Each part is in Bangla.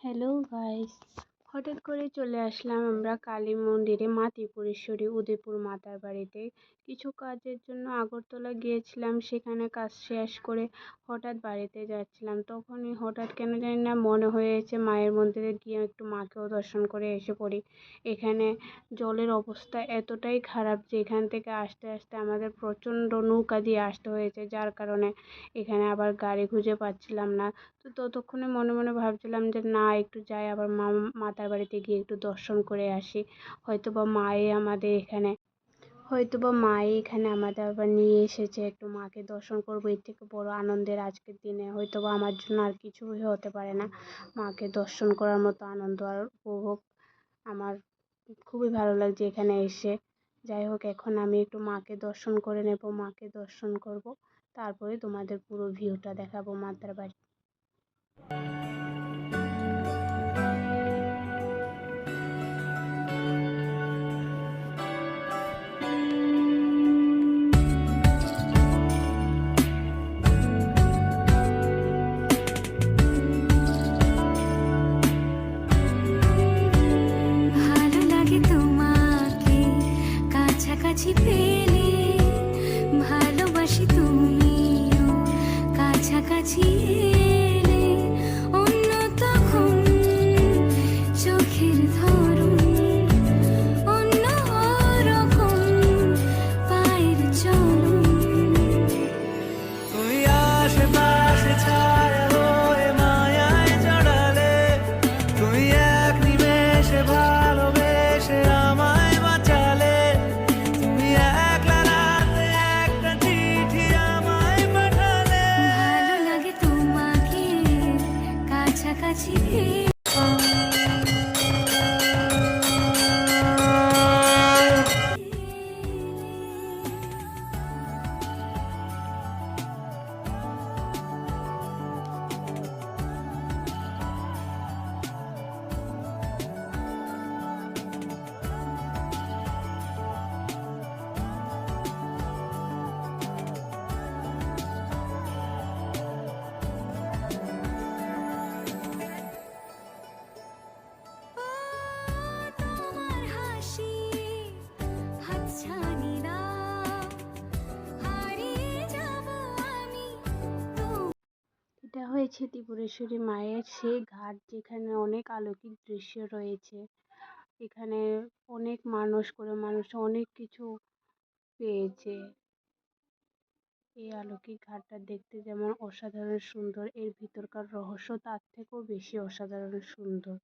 হ্যালো গাইস, হঠাৎ করে চলে আসলাম আমরা কালী মন্দিরে মা ত্রিপুরেশ্বরী উদয়পুর মাতার বাড়িতে। কিছু কাজের জন্য আগরতলা গিয়েছিলাম, সেখানে কাজ শেষ করে হঠাৎ বাড়িতে যাচ্ছিলাম। তখনই হঠাৎ কেন জানি না মনে হয়েছে মায়ের মন্দিরে গিয়ে একটু মাকেও দর্শন করে এসে পড়ি। এখানে জলের অবস্থা এতটাই খারাপ যে এখান থেকে আসতে আসতে আমাদের প্রচণ্ড নৌকা দিয়ে আসতে হয়েছে, যার কারণে এখানে আবার গাড়ি খুঁজে পাচ্ছিলাম না। তো ততক্ষণে মনে মনে ভাবছিলাম যে না, একটু যাই আবার মাতার বাড়িতে গিয়ে একটু দর্শন করে আসি। হয়তোবা মাই এখানে আমাদের আবার নিয়ে এসেছে, একটু মাকে দর্শন করবো। এর থেকে বড় আনন্দের আজকের দিনে হয়তোবা আমার জন্য আর কিছুই হতে পারে না। মাকে দর্শন করার মতো আনন্দ আর উপভোগ আমার খুবই ভালো লাগছে এখানে এসে। যাই হোক, এখন আমি একটু মাকে দর্শন করে নেব, মাকে দর্শন করব, তারপরে তোমাদের পুরো ভিউটা দেখাবো মাতার বাড়ি। ভালো লাগে তোমাকে কাছাকাছি পেলে, ভালোবাসি তুমিও কাছাকাছি এলে। অন্য তখন চোখের ধরন অন্য রকম, পায়ের চলন। তুমি আশেপাশে ছায়া হয়ে মায়ায় জড়ালে, তুমি এক নিমেষে ভালোবেসে আমায় বাঁচালে। তুমি একলা রাতে একটা চিঠি আমায় পাঠালে। ভালো লাগে তোমাকে কাছাকাছি পেলে। তোমার হাসি হাতছানি দাও, হারিয়ে যাব আমি। এটা হয়েছে ত্রিপুরেশ্বরী মায়ের সেই ঘাট, যেখানে অনেক অলৌকিক দৃশ্য রয়েছে। এখানে অনেক মানুষ অনেক কিছু পেয়েছে। এই অলৌকিক ঘাটটা দেখতে যেমন অসাধারণ সুন্দর, এর ভিতরকার রহস্য তার থেকেও বেশি অসাধারণ সুন্দর।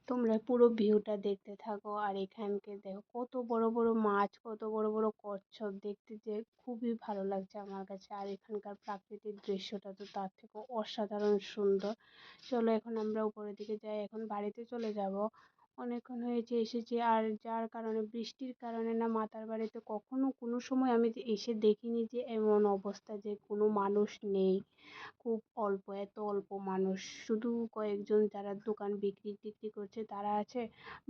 তোমরা পুরো ভিউটা দেখতে থাকো আর এখানকে দেখো কত বড় বড় মাছ, কত বড় বড় কচ্ছপ, দেখতে যে খুবই ভালো লাগছে আমার কাছে। আর এখানকার প্রাকৃতিক দৃশ্যটা তো তার থেকেও অসাধারণ সুন্দর। চলো এখন আমরা উপরের দিকে যাই, এখন বাড়িতে চলে যাব। অনেকক্ষণ হয়েছে এসেছি, আর যার কারণে বৃষ্টির কারণে না মাতার বাড়িতে কখনো কোনো সময় আমি এসে দেখিনি যে এমন অবস্থা যে কোনো মানুষ নেই। খুব অল্প, এত অল্প মানুষ, শুধু কয়েকজন যারা দোকান বিক্রি করছে তারা আছে,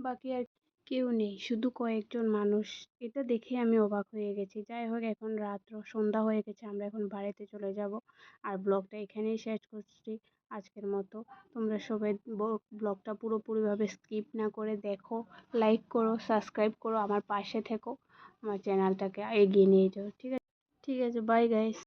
বাকি আর কেউ নেই, শুধু কয়েকজন মানুষ। এটা দেখে আমি অবাক হয়ে গেছি। যাই হোক, এখন সন্ধ্যা হয়ে গেছে, আমরা এখন বাড়িতে চলে যাব। আর ব্লগটা এখানেই শেষ করছি আজকের মতো। তোমরা সবাই ব্লগটা পুরোপুরিভাবে স্কিপ না করে দেখো, লাইক করো, সাবস্ক্রাইব করো, আমার পাশে থেকো, আমার চ্যানেলটাকে এগিয়ে নিয়ে যাও। ঠিক আছে, বাই গাইস।